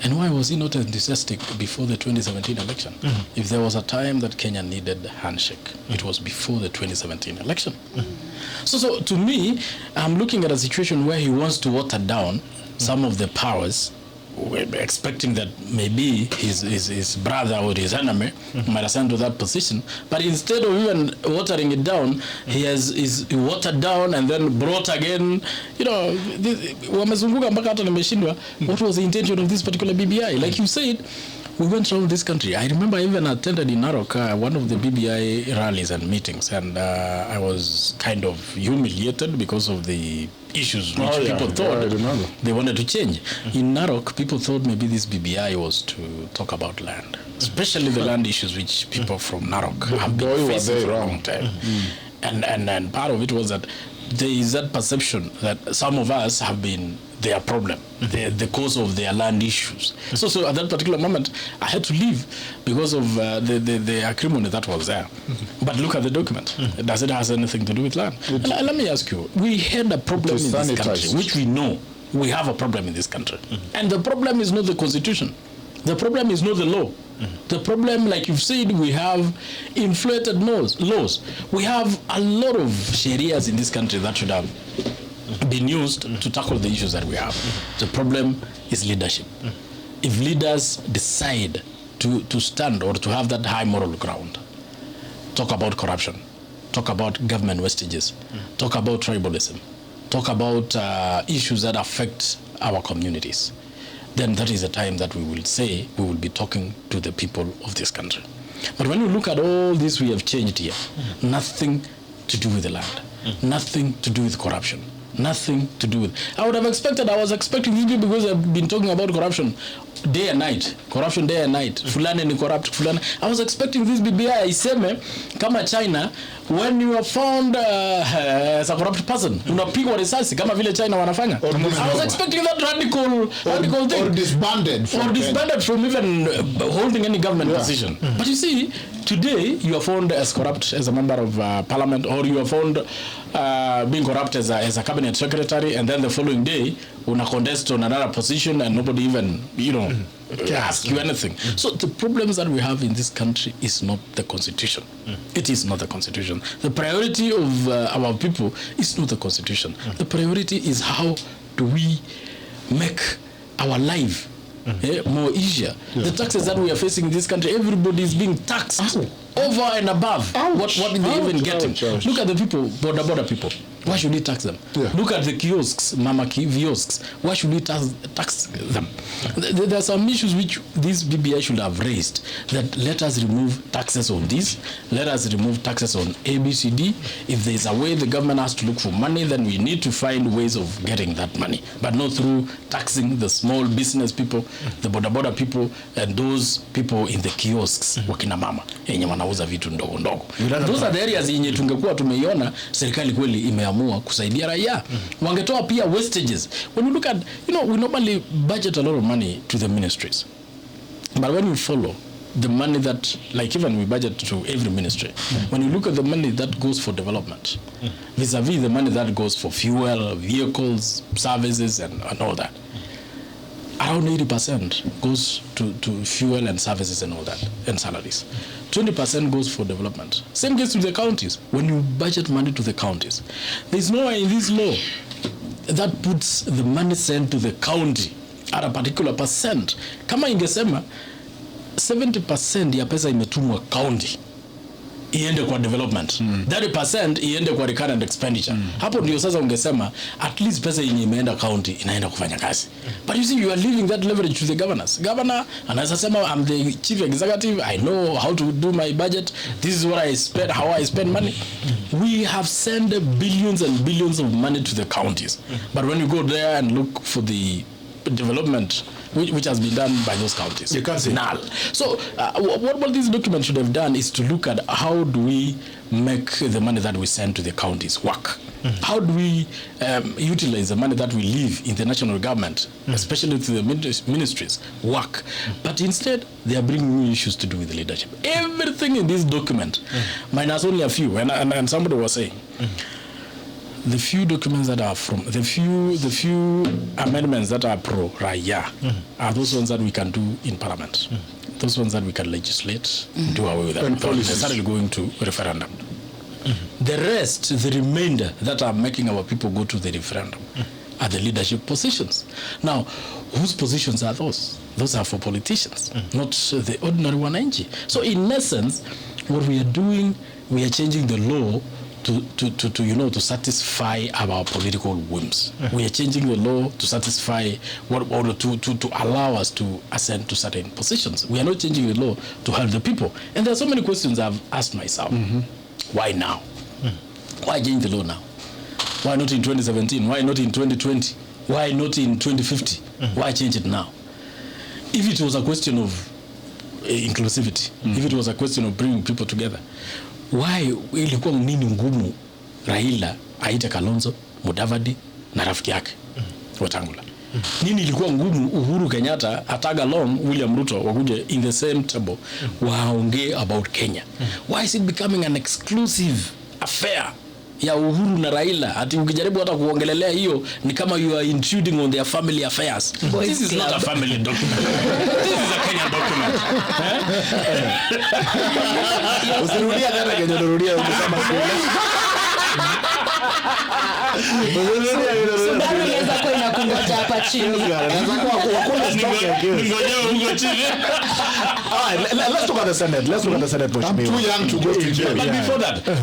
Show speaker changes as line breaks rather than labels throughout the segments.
And why was he not enthusiastic before the 2017 election? If there was a time that Kenya needed a handshake, it was before the 2017 election. So to me, I'm looking at a situation where he wants to water down some of the powers, expecting that maybe his brother or his enemy might ascend to that position, but instead of even watering it down, he watered down and then brought again. Wamezunguka mpaka hata nimeshindwa. What was the intention of this particular BBI? Like you said, we went around this country. I remember I even attended in Narok one of the BBI rallies and meetings, and I was kind of humiliated because of the issues which people thought they wanted to change. In Narok, people thought maybe this BBI was to talk about land, especially the land issues which people from Narok have been facing for a long time. And part of it was that there is that perception that some of us have been their problem, the cause of their land issues. So at that particular moment, I had to leave because of the acrimony that was there. But look at the document. Does it have anything to do with land? Let me ask you, we had a problem in this country, which we know we have a problem in this country. And the problem is not the constitution. The problem is not the law. The problem, like you've said, we have inflated laws. We have a lot of sharias in this country that should have been used to tackle the issues that we have. The problem is leadership. If leaders decide to stand or to have that high moral ground, talk about corruption, talk about government wastages, talk about tribalism, talk about issues that affect our communities, then that is the time that we will say we will be talking to the people of this country. But when you look at all this we have changed here, nothing to do with the land, nothing to do with corruption, nothing to do with... I was expecting these people, because I've been talking about corruption day and night, corruption day and night, fulani ni corrupt, fulani. I was expecting this BBI iseme kama China, when you are found as a corrupt person, unapigwa risasi kama vile China wanafanya. I was expecting that radical thing.
Or disbanded
from even holding any government position. But you see, today you are found as corrupt as a member of parliament, or you are found being corrupt as a cabinet secretary, and then the following day una contest on another position and nobody even, ask you anything. So the problems that we have in this country is not the constitution. It is not the constitution. The priority of our people is not the constitution. The priority is how do we make our life more easier. The taxes that we are facing in this country, everybody is being taxed over and above what they even getting. Look at the people, border people. Why should we tax them? Look at the kiosks, kiosks. Why should we tax them? There are some issues which this BBI should have raised, that let us remove taxes on this, let us remove taxes on ABCD. If there is a way the government has to look for money, then we need to find ways of getting that money, but not through taxing the small business people, the border people, and those people in the kiosks, wakina mama yenye wanauza vitu ndogo ndogo. Those are the areas yenye tungekuwa tumeiona serikali kweli imeamua kusaidia raia. Wangetoa pia wastages. When you look at, we normally budget a lot of money to the ministries, but when you follow the money that, like even we budget to every ministry, when you look at the money that goes for development, vis-a-vis the money that goes for fuel, vehicles, services, and all that, around 80% goes to fuel and services and all that, and salaries. 20% goes for development. Same case to the counties. When you budget money to the counties, there's no way in this law that puts the money sent to the county at a particular percent. Kama ingesema 70% ya pesa imetumwa county iende kwa development, 30% iende kwa recurrent expenditure. Hapo ndio sasa ungesema at least pesa yenye imeenda county inaenda kufanya kazi. But you see, you are leaving that leverage to the governors. Governor anaweza sema, I'm the chief executive, I know how to do my budget, this is what I spend, how I spend money. We have sent billions and billions of money to the counties, but when you go there and look for the development which has been done by those counties,
you can't say
null. So what this document should have done is to look at how do we make the money that we send to the counties work. How do we utilize the money that we leave in the national government, especially to the ministries, work? But instead, they are bringing new issues to do with leadership. Everything in this document, minus only a few, and somebody was saying, the few documents that are from the few amendments that are pro Raya are those ones that we can do in Parliament. Those ones that we can legislate, do away with them. Without necessarily going to referendum. The rest, the remainder that are making our people go to the referendum are the leadership positions. Now, whose positions are those? Those are for politicians, not the ordinary wananchi. So in essence, what we are doing, we are changing the law to satisfy our political whims. We are changing the law to satisfy to allow us to ascend to certain positions. We are not changing the law to help the people. And there are so many questions I've asked myself. Why now? Why change the law now? Why not in 2017? Why not in 2020? Why not in 2050? Why change it now? If it was a question of inclusivity, if it was a question of bringing people together, why ilikuwa nini ngumu Raila aite Kalonzo, Mudavadi na rafiki yake Wetangula? Nini ilikuwa ngumu Uhuru Kenyatta atag along William Ruto wakuje in the same table waongee about Kenya? Why is it becoming an exclusive affair ya Uhuru na Raila? Ati ukijaribu hata kuongelelea hiyo ni kama you are intruding on their family affairs. This is not a family document. This is a Kenya document.
Usirudia tena Kenya, rudia ukisema let's look at the Senate. I'm too young to go to jail.
But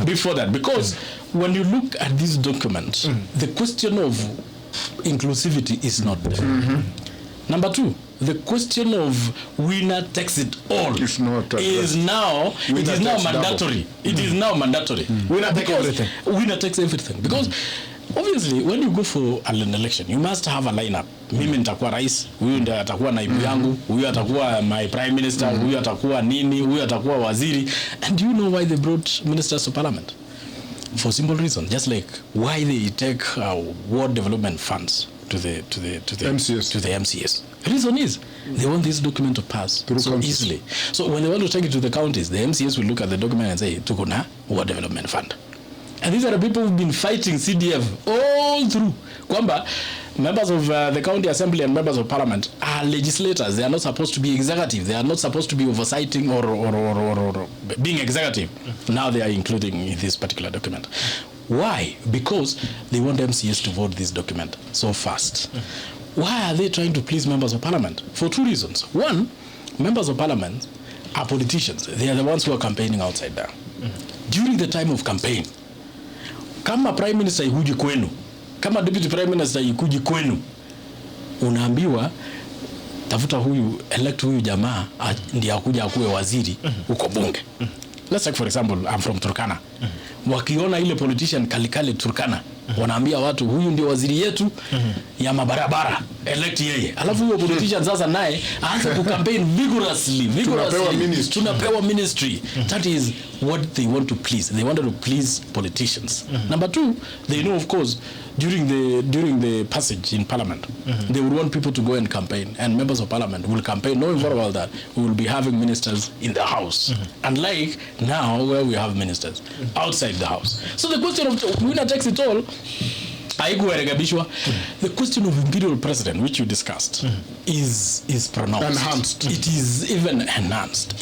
before that, because when you look at this document, the question of inclusivity is not there. Number two, the question of winner takes it all is now mandatory. It is now mandatory.
Winner takes everything.
Winner takes everything. Because obviously when you go for an election, you must have a lineup. Mimi nitakuwa rais, huyu ndiye atakuwa naibu yangu, huyu atakuwa my prime minister, huyu atakuwa nini, huyu atakuwa waziri. And do you know why they brought ministers to parliament? For simple reason, just like why they take ward development funds to the MCS. The reason is they want this document to pass so easily. So when they want to take it to the counties, the MCS will look at the document and say, "Tukuna ward development fund." And these are the people who've been fighting CDF all through. Kwamba members of the county assembly and members of parliament are legislators. They are not supposed to be executive. They are not supposed to be oversighting or being executive. Now they are including in this particular document. Why? Because they want MCS to vote this document so fast. Why are they trying to please members of parliament? For two reasons. One, members of parliament are politicians. They are the ones who are campaigning outside there. During the time of campaign, kama prime minister ikuji kwenu, kama deputy prime minister ikuji kwenu, unaambiwa tafuta huyu, elect huyu jamaa ndiye akuja akuwe waziri uko bunge. Let's take for example, I'm from Turkana. Wakiona ile politician kalikali Turkana, wanaambia watu huyu ndio waziri yetu ya mabarabara, elect yeye. Alafu huyo politician sasa naye aanze kucampaign vigorously. Tunapewa ministry. That is what they want to please. They wanted to please politicians. Number two, they know of course during the passage in parliament, they would want people to go and campaign, and members of parliament will campaign knowing very well that we will be having ministers in the house. Unlike now where we have ministers outside the house. So the question of winner takes it all, the question of imperial president, which you discussed, is pronounced.
Enhanced.
It is even enhanced.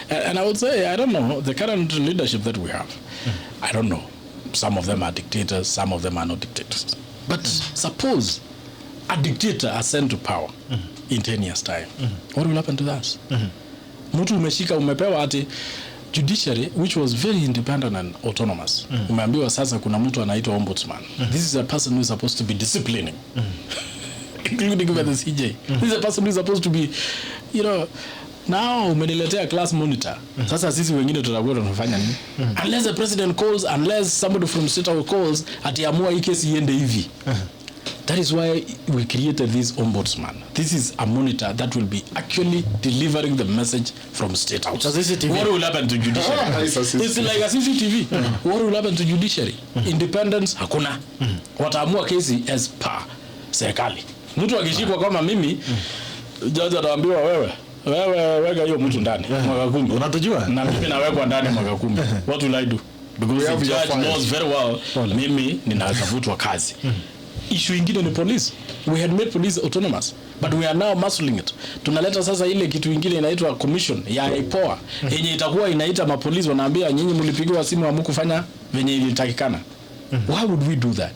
And I would say, I don't know, the current leadership that we have, I don't know. Some of them are dictators, some of them are not dictators. But suppose a dictator ascend to power in 10 years' time. What will happen to that? Mtu umeshika umepewa ati Judiciary, which was very independent and autonomous. Umeambiwa sasa kuna mtu anaitwa ombudsman. This is a person who is supposed to be disciplining, including by the CJ. This is a person who is supposed to be, now umeniletea class monitor. Sasa sisi wengine tutakuwa tunafanya nini? Unless the president calls, unless somebody from state house calls, atiamua hii kesi iende hivi. That is why we created this ombudsman. This is a monitor that will be actually delivering the message from state house. What will happen to judiciary? It's like a CCTV. What will happen to judiciary? Independence hakuna. Wataamua kesi as per serikali. Mtu akishikwa kama mimi, jaji ataambiwa wewe weka hiyo mtu ndani mwaka 10.
Unatujua?
Na mimi nawekwa ndani mwaka 10. What will I do? because the judge knows very well mimi ninatafutwa kazi. Issue ingine ni police. We had made police autonomous, but we are now muscling it. Tunaleta sasa ile kitu ingine inaitwa commission ya IPOA yenye itakuwa inaita mapolisi, wanaambia nyinyi mlipigiwa simu hamkufanya venye ilitakikana. Why would we do that?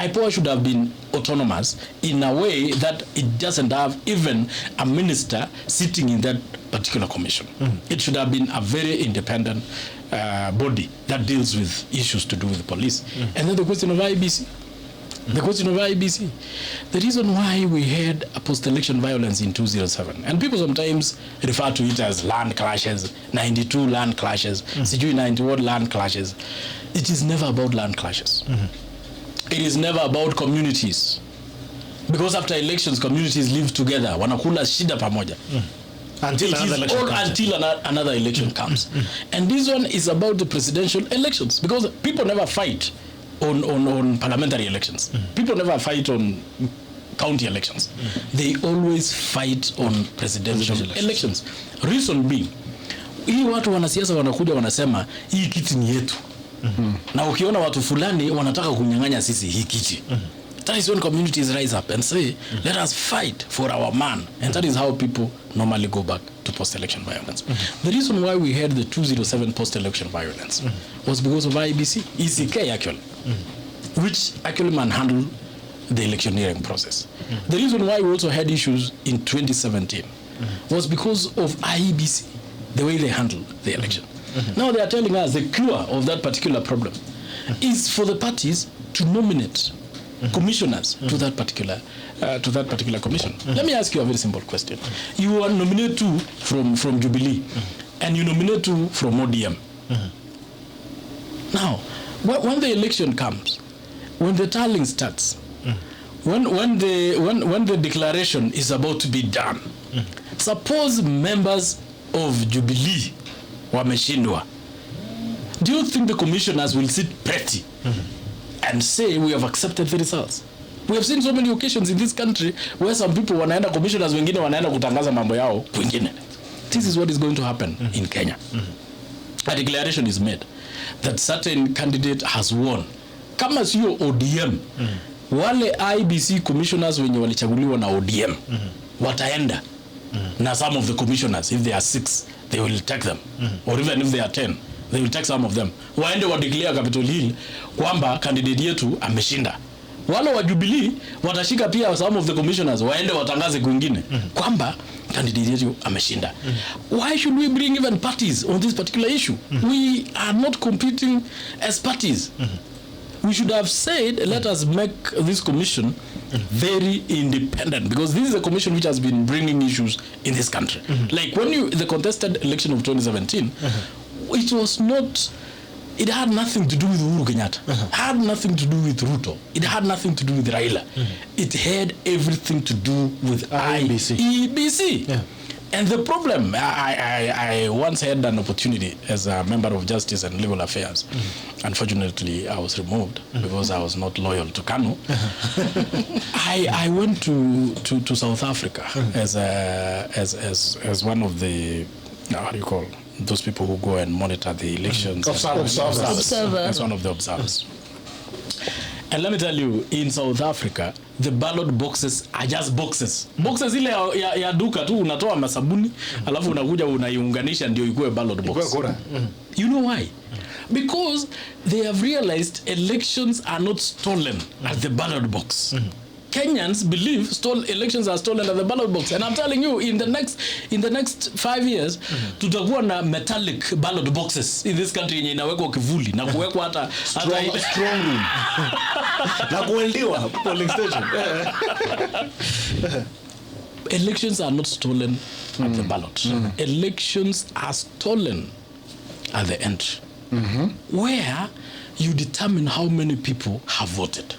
IPOA should have been autonomous in a way that it doesn't have even a minister sitting in that particular commission. It should have been a very independent body that deals with issues to do with the police. And then the question of IBC. The question of IBC. The reason why we had a post-election violence in 2007, and people sometimes refer to it as land clashes, 92 land clashes, 91 land clashes. It is never about land clashes. It is never about communities. Because after elections, communities live together. Wanakula shida pamoja. Until another election comes. And this one is about the presidential elections. Because people never fight on parliamentary elections. People never fight on county elections. They always fight on presidential elections. Reason being, hii watu wanasiasa wanakuja wanasema hii kiti ni yetu. Na ukiona watu fulani wanataka kunyang'anya sisi hii kiti. That is when communities rise up and say, let us fight for our man. And that is how people normally go back to post-election violence. The reason why we had the 2007 post-election violence was because of IBC, ECK actually, which actually manhandled the electioneering process. The reason why we also had issues in 2017 was because of IBC, the way they handled the election. Now they are telling us the cure of that particular problem is for the parties to nominate commissioners to that particular commission. Let me ask you a very simple question. You are nominated two from Jubilee, and you nominate two from ODM. Now, when the election comes, when the tallying starts, when the declaration is about to be done, suppose members of Jubilee wameshindwa, do you think the commissioners will sit pretty and say we have accepted the results? We have seen so many occasions in this country where some people wanaenda commissioners, wengine wanaenda kutangaza mambo yao kwingine. This is what is going to happen in Kenya. A declaration is made that certain candidate has won. Kama sio ODM, wale IBC commissioners wenye walichaguliwa na ODM wataenda na some of the commissioners, if they are 6, they will take them, or even if they are 10, they will take some of them. Waende wa declare Capitol Hill kwamba candidate yetu ameshinda. Wale wa Jubilee watashika pia some of the commissioners, waende watangaze kwingine kwamba candidate yetu ameshinda. Why should we bring even parties on this particular issue? We are not competing as parties. We should have said, let us make this commission very independent, because this is a commission which has been bringing issues in this country. Like when the contested election of 2017, it was not, it had nothing to do with Uhuru Kenyatta. Had nothing to do with Ruto. It had nothing to do with Raila. It had everything to do with IEBC. Yeah. And the problem, I once had an opportunity as a member of Justice and Legal Affairs. Unfortunately, I was removed because I was not loyal to KANU. I went to South Africa as one of the, how do you call those people who go and monitor the elections? Observers. As one of the observers. And let me tell you, in South Africa, the ballot boxes are just boxes. Boxes ile ya duka tu unatoa masabuni, alafu unakuja unaiunganisha ndio ikuwe ballot box. You know why? Because they have realized elections are not stolen at the ballot box. Kenyans believe elections are stolen at the ballot box, and I'm telling you, in the next 5 years, tutakuwa na metallic ballot boxes in this country yenye inawekwa kivuli na kuwekwa hata
strong room na kuendiwa polling station.
Elections are not stolen at the ballot. Elections are stolen at the end, where you determine how many people have voted.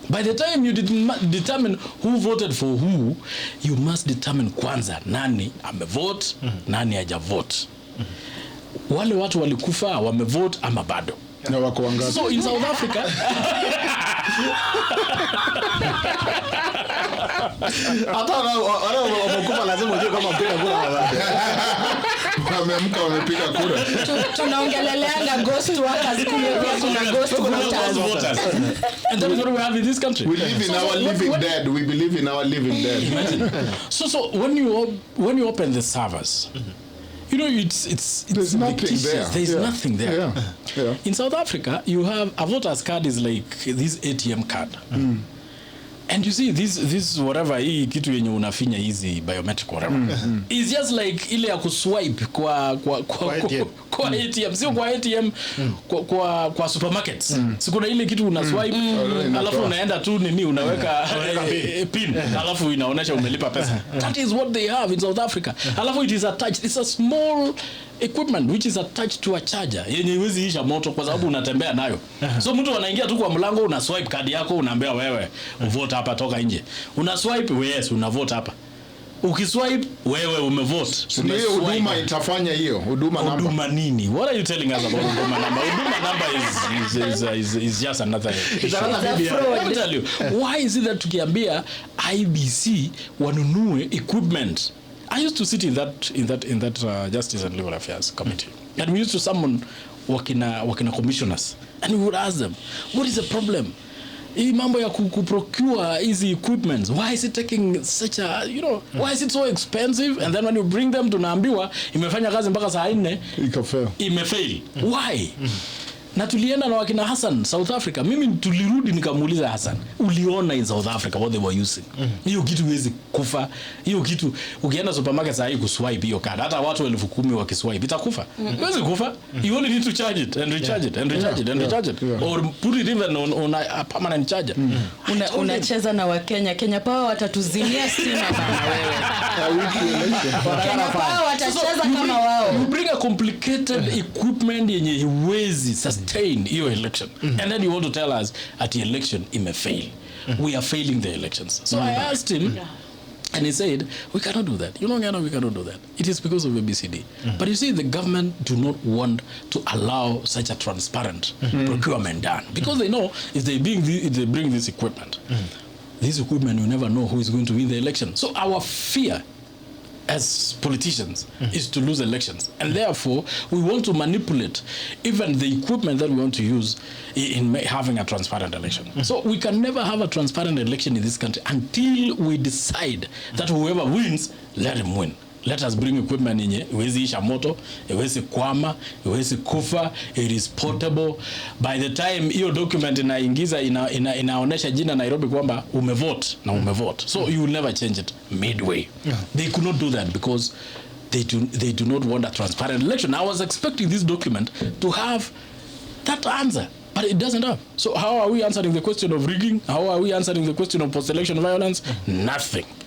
By the time you determine who voted for who, you must determine kwanza nani amevote, nani hajavote. Wale watu walikufa wamevote ama bado.
Na wako wangapi?
So in South Africa
Hata wale wamekufa lazima ujue kama mpiga kura wameamka wamepiga kura.
Tunaongeleleanga ghost workers, kumbe kuna ghost voters.
And that is what we have in this country.
We live in our living dead. We believe in our living dead.
Imagine. So when you open the servers, you know, it's
There's nothing there.
There's nothing there.
Yeah.
In South Africa, you have a voter's card is like this ATM card. And you see this whatever hii kitu yenye unafinya hizi biometric whatever. It's just like ile ya kuswipe kwa ATM, sio kwa ATM, kwa supermarkets. Si kuna ile kitu una swipe alafu unaenda tu nini unaweka pin alafu inaonyesha umelipa pesa. That is what they have in South Africa. Alafu it is attached, it's a small equipment which is attached to a charger yenye iwezi isha moto kwa sababu unatembea nayo. So mtu anaingia tu kwa mlango, una swipe kadi yako, unaambia wewe uvote hapa, toka nje. Una swipe, yes, una vote hapa. Ukiswipe wewe umevote.
Hiyo huduma itafanya hiyo huduma namba.
Huduma nini? What are you telling us about huduma number? Huduma number is just another.
It's fraud.
Let me tell you, why is it that tukiambia IBC wanunue equipment? I used to sit in that Justice and Legal Affairs Committee, and we used to summon wakina commissioners, and we would ask them, what is the problem? Hii mambo ya kuprocure easy equipments, why is it taking such a, why is it so expensive? And then when you bring them tunaambiwa imefanya kazi mpaka saa 4 imefail. Why? Na tulienda na wakina Hassan South Africa. Mimi tulirudi nikamuuliza Hassan, uliona in South Africa what they were using? Hiyo kitu huwezi kufa. Hiyo kitu ukienda supermarket saa hii kuswipe hiyo card, hata watu 10,000 wakiswipe itakufa. Huwezi kufa. You only need to charge it and recharge it and recharge it and recharge it, or put it even on a permanent charger.
Unacheza na Wakenya. Kenya Power watatuzimia stima bana wewe. Kenya Power watacheza kama wao.
You bring a complicated equipment yenye huwezi sustain your election, and then you want to tell us at the election fail. We are failing the elections. So I asked him, and he said, we cannot do that. Ngeno, we cannot do that. It is because of ABCD. But you see, the government do not want to allow such a transparent procurement done, because they know if they bring this equipment, you never know who is going to win the election. So our fear as politicians is to lose elections, and therefore we want to manipulate even the equipment that we want to use in having a transparent election. So we can never have a transparent election in this country until we decide that whoever wins, let him win. Let us bring equipment yenye iwezi isha moto, iwezi kwama, iwezi kufa, it is portable. By the time hiyo document inaingiza inaonesha jina Nairobi kwamba umevote na umevote. So you will never change it midway. They could not do that because they do not want a transparent election. I was expecting this document to have that answer, but it doesn't have. So how are we answering the question of rigging? How are we answering the question of post-election violence? Nothing.